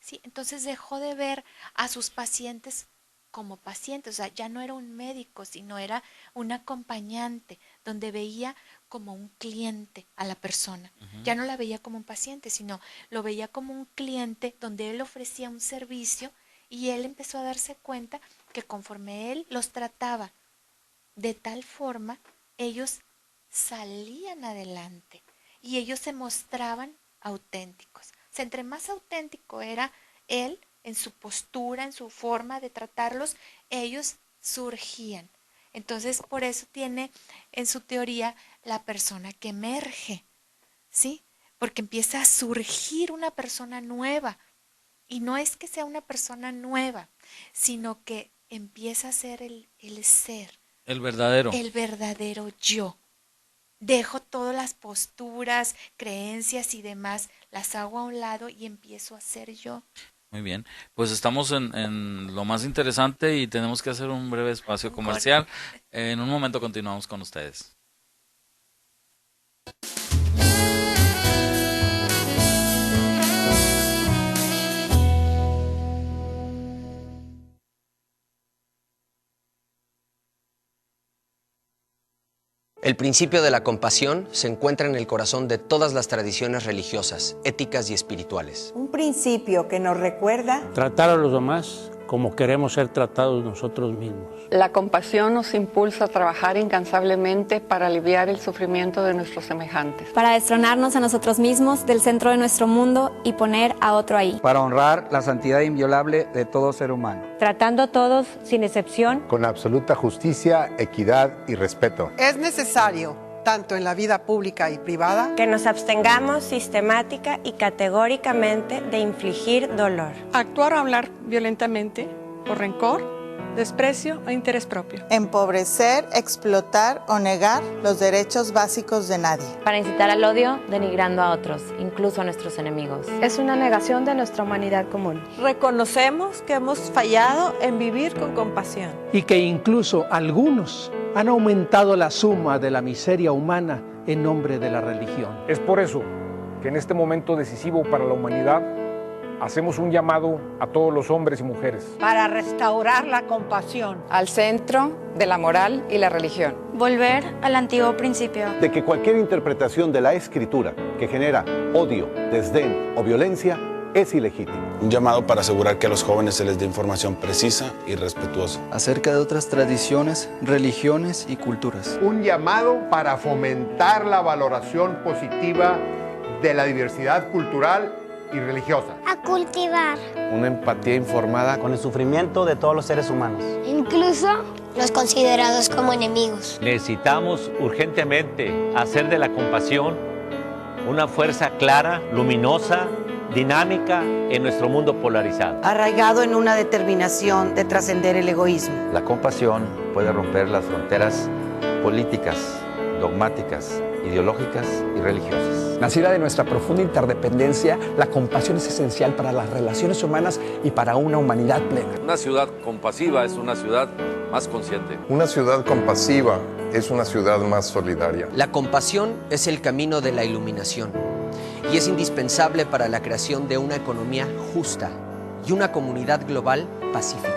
Sí, entonces dejó de ver a sus pacientes como pacientes, o sea, ya no era un médico, sino era un acompañante, donde veía como un cliente a la persona. Ya no la veía como un paciente, sino lo veía como un cliente donde él ofrecía un servicio y él empezó a darse cuenta que conforme él los trataba de tal forma, ellos salían adelante y ellos se mostraban auténticos. O sea, entre más auténtico era él en su postura, en su forma de tratarlos, ellos surgían. Entonces, por eso tiene en su teoría la persona que emerge, ¿sí? Porque empieza a surgir una persona nueva. Y no es que sea una persona nueva, sino que empieza a ser el ser. El verdadero. El verdadero yo. Dejo todas las posturas, creencias y demás, las hago a un lado y empiezo a ser yo. Muy bien, pues estamos en lo más interesante y tenemos que hacer un breve espacio comercial. En un momento continuamos con ustedes. El principio de la compasión se encuentra en el corazón de todas las tradiciones religiosas, éticas y espirituales. Un principio que nos recuerda tratar a los demás como queremos ser tratados nosotros mismos. La compasión nos impulsa a trabajar incansablemente para aliviar el sufrimiento de nuestros semejantes. Para destronarnos a nosotros mismos del centro de nuestro mundo y poner a otro ahí. Para honrar la santidad inviolable de todo ser humano. Tratando a todos sin excepción. Con absoluta justicia, equidad y respeto. Es necesario, tanto en la vida pública y privada, que nos abstengamos sistemática y categóricamente de infligir dolor. Actuar o hablar violentamente por rencor, desprecio o interés propio. empobrecer, explotar o negar los derechos básicos de nadie. Para incitar al odio, denigrando a otros, incluso a nuestros enemigos. Es una negación de nuestra humanidad común. Reconocemos que hemos fallado en vivir con compasión. Y que incluso algunos han aumentado la suma de la miseria humana en nombre de la religión. Es por eso que en este momento decisivo para la humanidad hacemos un llamado a todos los hombres y mujeres. Para restaurar la compasión. Al centro de la moral y la religión. Volver al antiguo principio. De que cualquier interpretación de la Escritura que genera odio, desdén o violencia es ilegítimo. Un llamado para asegurar que a los jóvenes se les dé información precisa y respetuosa. Acerca de otras tradiciones, religiones y culturas. Un llamado para fomentar la valoración positiva de la diversidad cultural y religiosa. A cultivar. Una empatía informada con el sufrimiento de todos los seres humanos. Incluso los considerados como enemigos. Necesitamos urgentemente hacer de la compasión una fuerza clara, luminosa, dinámica en nuestro mundo polarizado. Arraigado en una determinación de trascender el egoísmo. La compasión puede romper las fronteras políticas, dogmáticas, ideológicas y religiosas. Nacida de nuestra profunda interdependencia, la compasión es esencial para las relaciones humanas y para una humanidad plena. Una ciudad compasiva es una ciudad más consciente. Una ciudad compasiva es una ciudad más solidaria. La compasión es el camino de la iluminación y es indispensable para la creación de una economía justa y una comunidad global pacífica.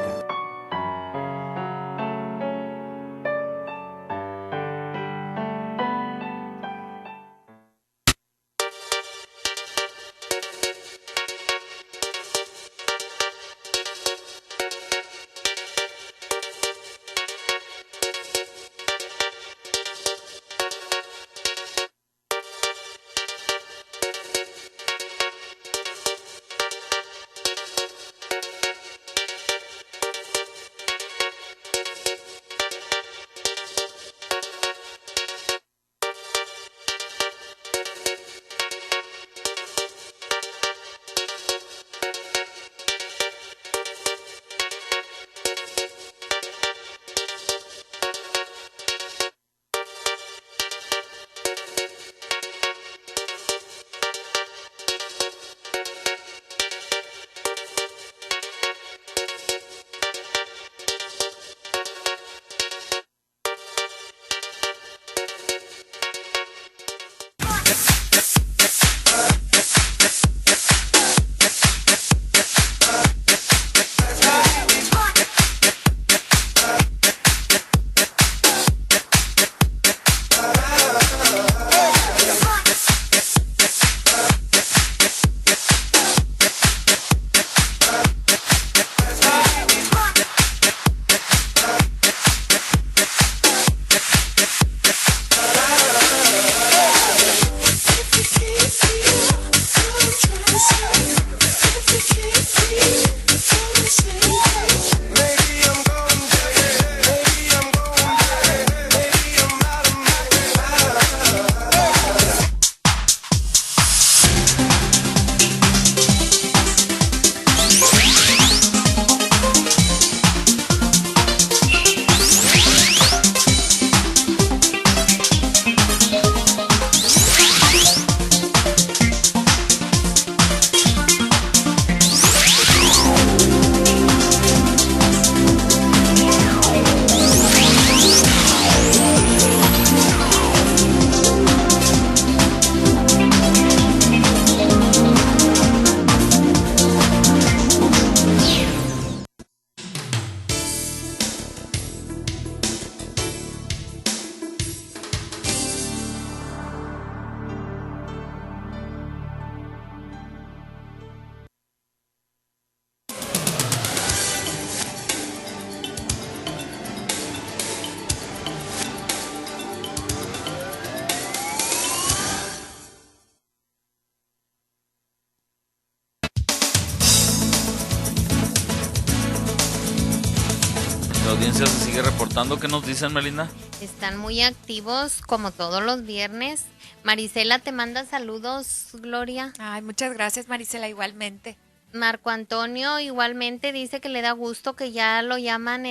La audiencia se sigue reportando. ¿Qué nos dicen, Melinda? Están muy activos como todos los viernes. Marisela te manda saludos, Gloria. Ay, muchas gracias, Marisela, igualmente. Marco Antonio igualmente dice que le da gusto que ya lo llaman,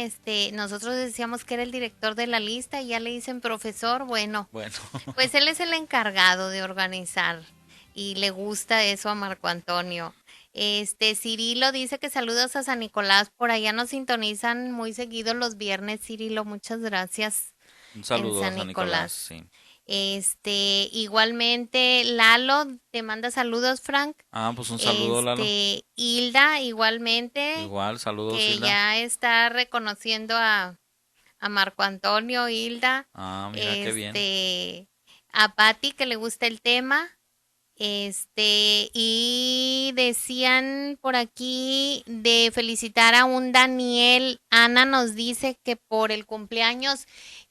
nosotros decíamos que era el director de la lista y ya le dicen profesor. Bueno, pues él es el encargado de organizar y le gusta eso a Marco Antonio. Cirilo dice que saludos a San Nicolás, por allá nos sintonizan muy seguido los viernes. Cirilo, muchas gracias. Un saludo a San Nicolás, sí. Igualmente Lalo te manda saludos, Frank. Pues un saludo, Lalo. Hilda igualmente. Igual, saludos, que Hilda. ya está reconociendo a Marco Antonio, Hilda. Mira qué bien. A Patti que le gusta el tema. Y decían por aquí de felicitar a un Daniel. Ana nos dice que por el cumpleaños.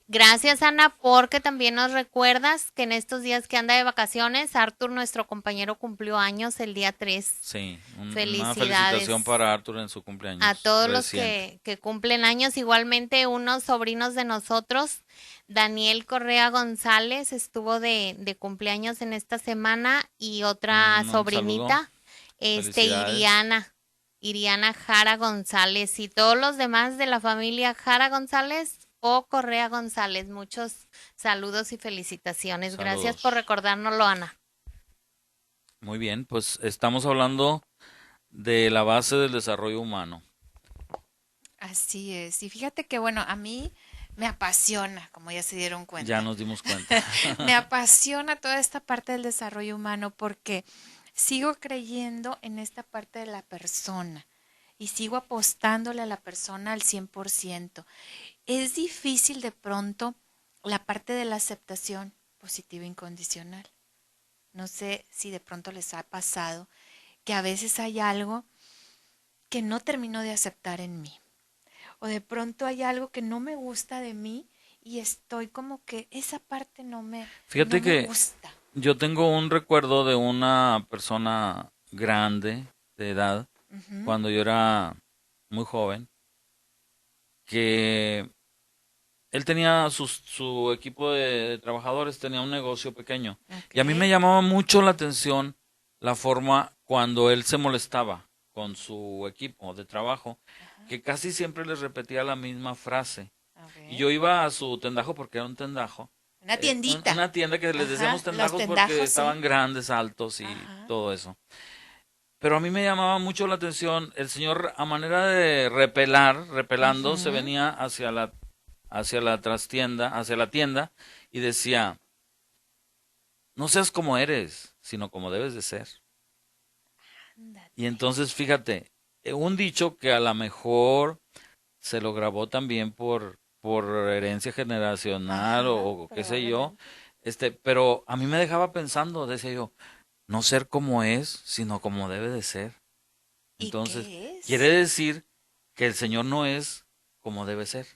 Gracias, Ana, porque también nos recuerdas que en estos días que anda de vacaciones, Arthur, nuestro compañero, cumplió años el día 3. Sí, una Felicidades felicitación para Arthur en su cumpleaños. a todos los reciente. que cumplen años. Igualmente, unos sobrinos de nosotros, Daniel Correa González, estuvo de cumpleaños en esta semana, y otra Un sobrinita, Felicidades. Iriana Jara González, y todos los demás de la familia Jara González o Correa González. Muchos saludos y felicitaciones. Gracias Saludos. por recordárnoslo, Ana. Muy bien, pues estamos hablando de la base del desarrollo humano. Así es. Y fíjate que, bueno, a mí me apasiona, como ya se dieron cuenta. Ya nos dimos cuenta. Me apasiona toda esta parte del desarrollo humano porque sigo creyendo en esta parte de la persona y sigo apostándole a la persona al 100%. Es difícil de pronto la parte de la aceptación positiva e incondicional. No sé si de pronto les ha pasado que a veces hay algo que no termino de aceptar en mí. O de pronto hay algo que no me gusta de mí y estoy como que esa parte Fíjate no me que gusta. yo tengo un recuerdo de una persona grande de edad, Ujú. cuando yo era muy joven, que él tenía su equipo de trabajadores, tenía un negocio pequeño. Y a mí me llamaba mucho la atención la forma cuando él se molestaba con su equipo de trabajo, que casi siempre les repetía la misma frase. Y yo iba a su tendajo, porque era un tendajo. Una tiendita. Una tienda que les Ajá, decíamos los tendajos tendajos, porque sí. estaban grandes, altos y todo eso. Pero a mí me llamaba mucho la atención, el señor, a manera de repelando, se venía hacia la trastienda, hacia la tienda, y decía: no seas como eres, sino como debes de ser. Y entonces, fíjate, un dicho que a lo mejor se lo grabó también por herencia generacional, o qué sé yo, pero a mí me dejaba pensando, decía yo, no ser como es, sino como debe de ser. Entonces, quiere decir que el Señor no es como debe ser.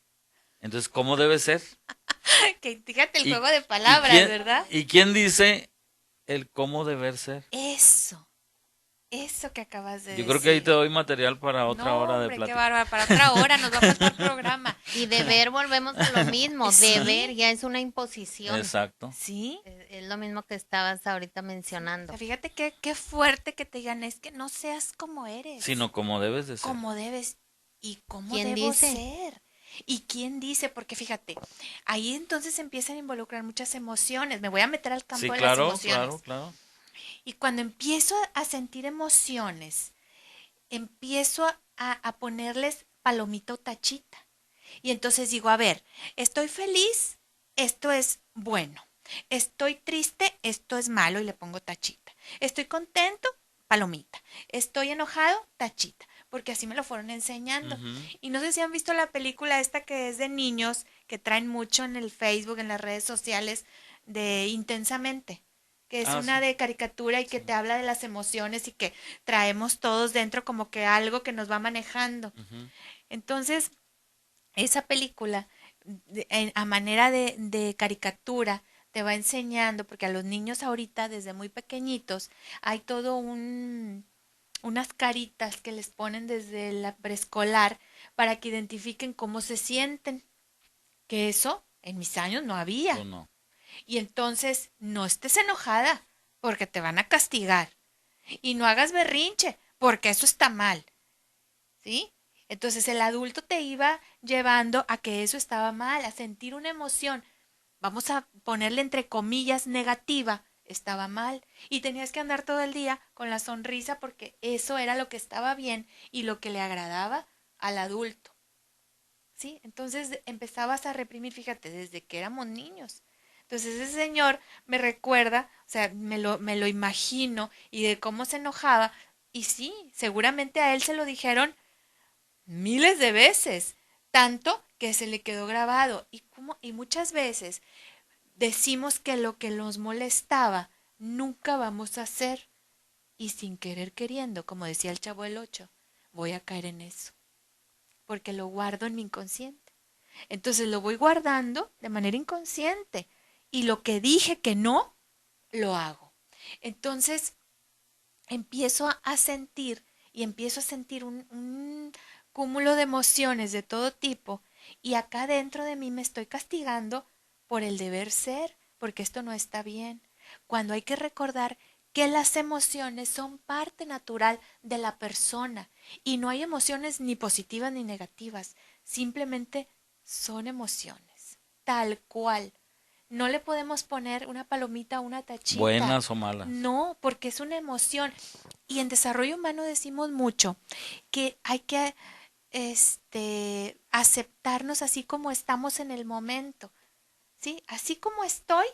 Entonces, ¿cómo debe ser? Que fíjate el Y- juego de palabras, ¿verdad? ¿Y quién dice el cómo deber ser? Eso que acabas de Yo decir. creo que ahí te doy material para otra No, hora de hombre, qué plática. bárbaro, para otra hora nos va a faltar programa. Y deber, volvemos a lo mismo. Sí. Deber ya es una imposición. Exacto. Sí. Es lo mismo que estabas ahorita mencionando. O sea, fíjate qué fuerte que te digan, es que no seas como eres. Sino como debes de ser. Como debes y cómo ¿Quién debo dice? ser. ¿Y quién dice? Porque fíjate, ahí entonces empiezan a involucrar muchas emociones. Me voy a meter al campo Sí, de claro, las emociones. claro, claro. Y cuando empiezo a sentir emociones, empiezo a ponerles palomita o tachita. Y entonces digo, a ver, estoy feliz, esto es bueno. Estoy triste, esto es malo, y le pongo tachita. Estoy contento, palomita. Estoy enojado, tachita. Porque así me lo fueron enseñando. Y no sé si han visto la película esta que es de niños, que traen mucho en el Facebook, en las redes sociales, de Intensamente, que es una de caricatura y que te habla de las emociones y que traemos todos dentro como que algo que nos va manejando. Entonces, esa película, a manera de caricatura, te va enseñando, porque a los niños ahorita, desde muy pequeñitos, hay todo unas caritas que les ponen desde la preescolar para que identifiquen cómo se sienten. Que eso en mis años no había. Yo no. Y entonces no estés enojada porque te van a castigar. Y no hagas berrinche porque eso está mal. ¿Sí? Entonces el adulto te iba llevando a que eso estaba mal, a sentir una emoción. Vamos a ponerle entre comillas negativa, estaba mal. Y tenías que andar todo el día con la sonrisa porque eso era lo que estaba bien y lo que le agradaba al adulto. ¿Sí? Entonces empezabas a reprimir, fíjate, desde que éramos niños. Entonces ese señor me recuerda, o sea, me lo imagino, y de cómo se enojaba. Y sí, seguramente a él se lo dijeron miles de veces, tanto que se le quedó grabado. Y muchas veces decimos que lo que nos molestaba nunca vamos a hacer. Y sin querer queriendo, como decía el Chavo del Ocho, voy a caer en eso, porque lo guardo en mi inconsciente. Entonces lo voy guardando de manera inconsciente y lo que dije que no, lo hago. Entonces empiezo a sentir un cúmulo de emociones de todo tipo y acá dentro de mí me estoy castigando por el deber ser, porque esto no está bien. Cuando hay que recordar que las emociones son parte natural de la persona y no hay emociones ni positivas ni negativas, simplemente son emociones, tal cual. No le podemos poner una palomita o una tachita. Buenas o malas. No, porque es una emoción. Y en desarrollo humano decimos mucho que hay que aceptarnos así como estamos en el momento. ¿Sí? Así como estoy,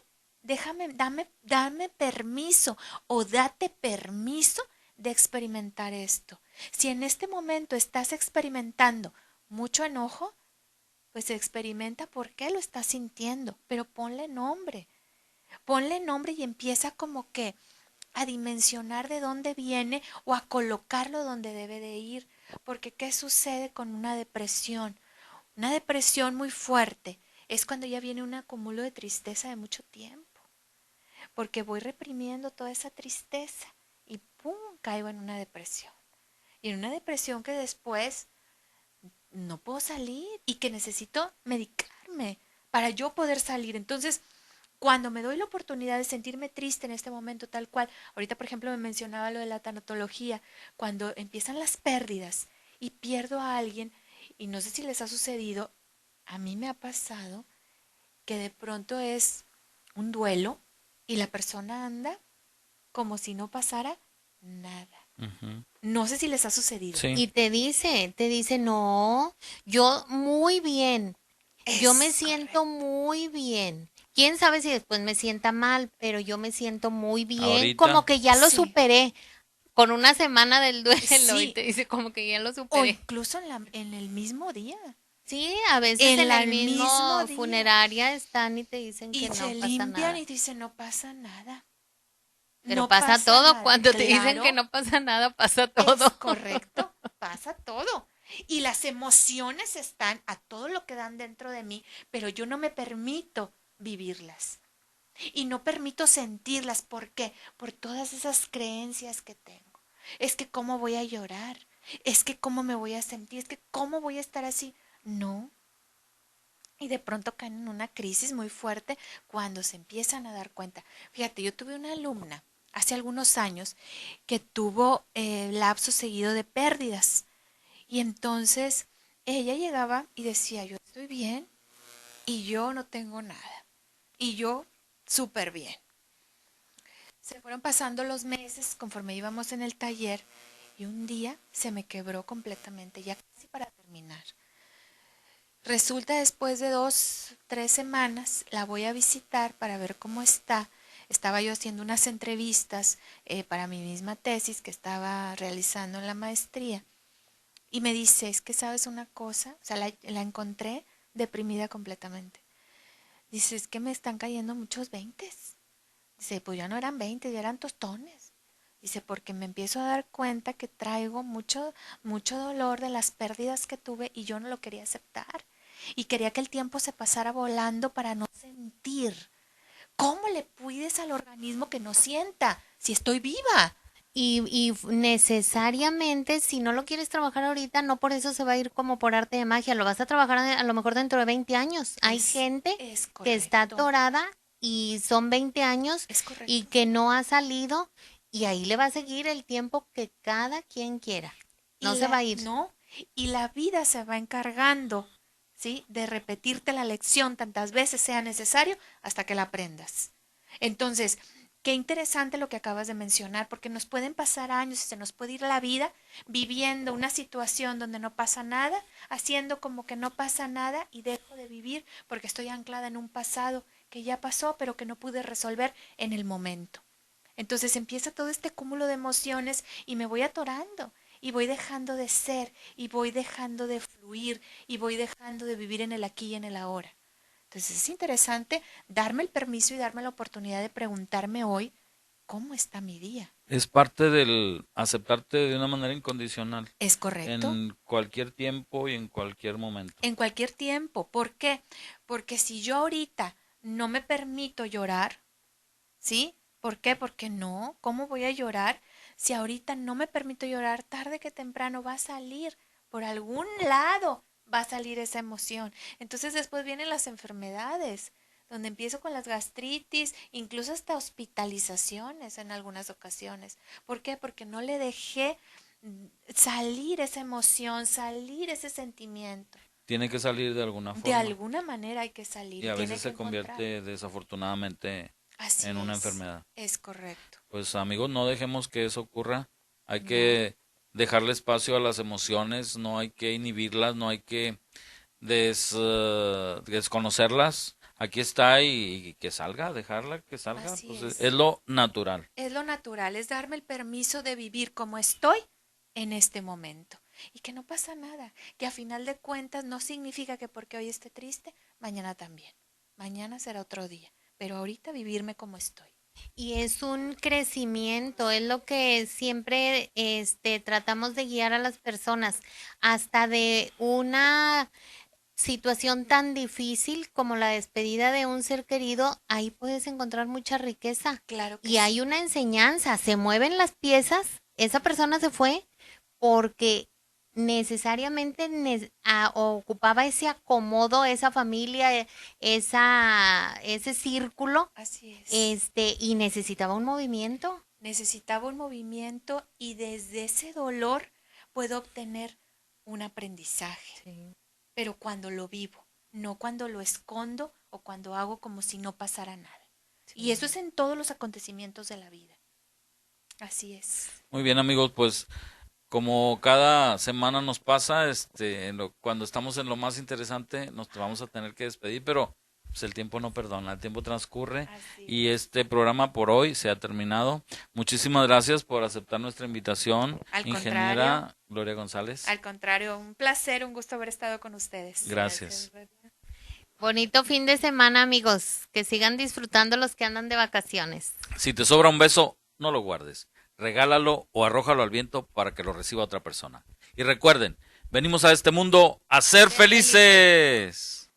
dame permiso o date permiso de experimentar esto. Si en este momento estás experimentando mucho enojo, pues experimenta por qué lo estás sintiendo, pero ponle nombre y empieza como que a dimensionar de dónde viene o a colocarlo donde debe de ir, porque ¿qué sucede con una depresión? Una depresión muy fuerte es cuando ya viene un acúmulo de tristeza de mucho tiempo, porque voy reprimiendo toda esa tristeza y ¡pum!, caigo en una depresión. Y en una depresión que después no puedo salir y que necesito medicarme para yo poder salir. Entonces, cuando me doy la oportunidad de sentirme triste en este momento tal cual, ahorita por ejemplo me mencionaba lo de la tanatología, cuando empiezan las pérdidas y pierdo a alguien, y no sé si les ha sucedido, a mí me ha pasado que de pronto es un duelo y la persona anda como si no pasara nada. Ujú. No sé si les ha sucedido. Sí. Y te dice, no, yo muy bien, yo me siento muy bien. Quién sabe si después me sienta mal, pero yo me siento muy bien, Ahorita. como que ya lo Sí. superé. Con una semana del duelo Sí. y te dice como que ya lo O superé. incluso en el mismo día. Sí, a veces En en la el mismo mismo día. funeraria están y te dicen Y que se no pasa limpian nada. y dicen, no pasa nada. Pero No pasa todo, nada. cuando te dicen Claro, que no pasa nada, pasa todo. es correcto, pasa todo. Y las emociones están a todo lo que dan dentro de mí, pero yo no me permito vivirlas. Y no permito sentirlas. ¿Por qué? Por todas esas creencias que tengo. Es que cómo voy a llorar, es que cómo me voy a sentir, es que cómo voy a estar así. No. Y de pronto caen en una crisis muy fuerte cuando se empiezan a dar cuenta. Fíjate, yo tuve una alumna hace algunos años que tuvo lapso seguido de pérdidas. Y entonces ella llegaba y decía, yo estoy bien y yo no tengo nada. Y yo súper bien. Se fueron pasando los meses conforme íbamos en el taller y un día se me quebró completamente, ya casi para terminar. Resulta después de 2, 3 semanas, la voy a visitar para ver cómo está. Estaba yo haciendo unas entrevistas para mi misma tesis que estaba realizando en la maestría. Y me dice, es que sabes una cosa, o sea, la encontré deprimida completamente. Dice, es que me están cayendo muchos 20. Dice, pues ya no eran 20, ya eran tostones. Dice, porque me empiezo a dar cuenta que traigo mucho dolor de las pérdidas que tuve y yo no lo quería aceptar. Y quería que el tiempo se pasara volando para no sentir. ¿Cómo le pides al organismo que no sienta si estoy viva? Y necesariamente, si no lo quieres trabajar ahorita, no por eso se va a ir como por arte de magia. Lo vas a trabajar a lo mejor dentro de 20 años. Hay gente que está atorada y son 20 años y que no ha salido y ahí le va a seguir el tiempo que cada quien quiera. No se va a ir. No, y la vida se va encargando, ¿sí?, de repetirte la lección tantas veces sea necesario hasta que la aprendas. Entonces, qué interesante lo que acabas de mencionar, porque nos pueden pasar años y se nos puede ir la vida viviendo una situación donde no pasa nada, haciendo como que no pasa nada y dejo de vivir porque estoy anclada en un pasado que ya pasó, pero que no pude resolver en el momento. Entonces empieza todo este cúmulo de emociones y me voy atorando y voy dejando de ser y voy dejando de fluir y voy dejando de vivir en el aquí y en el ahora. Entonces es interesante darme el permiso y darme la oportunidad de preguntarme hoy cómo está mi día. Es parte del aceptarte de una manera incondicional. Es correcto. En cualquier tiempo y en cualquier momento. En cualquier tiempo. ¿Por qué? Porque si yo ahorita no me permito llorar, ¿sí? ¿Por qué? Porque no. ¿Cómo voy a llorar? Si ahorita no me permito llorar, tarde que temprano va a salir, por algún lado va a salir esa emoción. Entonces después vienen las enfermedades, donde empiezo con las gastritis, incluso hasta hospitalizaciones en algunas ocasiones. ¿Por qué? Porque no le dejé salir esa emoción, salir ese sentimiento. Tiene que salir de alguna forma. De alguna manera hay que salir. Y a veces se convierte desafortunadamente en una enfermedad. Es correcto. Pues amigos, no dejemos que eso ocurra. Hay que dejarle espacio a las emociones, no hay que inhibirlas, no hay que desconocerlas. Aquí está y que salga, dejarla que salga. Pues es lo natural. Es lo natural, es darme el permiso de vivir como estoy en este momento. Y que no pasa nada, que a final de cuentas no significa que porque hoy esté triste, mañana también. Mañana será otro día, pero ahorita vivirme como estoy. Y es un crecimiento, es lo que siempre tratamos de guiar a las personas, hasta de una situación tan difícil como la despedida de un ser querido, ahí puedes encontrar mucha riqueza. Claro que y hay una enseñanza, se mueven las piezas, esa persona se fue porque necesariamente ocupaba ese acomodo, esa familia, ese círculo. Así es. Y necesitaba un movimiento. Necesitaba un movimiento y desde ese dolor puedo obtener un aprendizaje. Sí. Pero cuando lo vivo, no cuando lo escondo o cuando hago como si no pasara nada. Sí. Y eso es en todos los acontecimientos de la vida. Así es. Muy bien, amigos, pues como cada semana nos pasa, cuando estamos en lo más interesante, nos vamos a tener que despedir, pero pues el tiempo no perdona, el tiempo transcurre. Y este programa por hoy se ha terminado. Muchísimas gracias por aceptar nuestra invitación, ingeniera Gloria González. Al contrario, un placer, un gusto haber estado con ustedes. Gracias. Bonito fin de semana, amigos, que sigan disfrutando los que andan de vacaciones. Si te sobra un beso, no lo guardes. Regálalo o arrójalo al viento para que lo reciba otra persona. Y recuerden, venimos a este mundo a ser felices.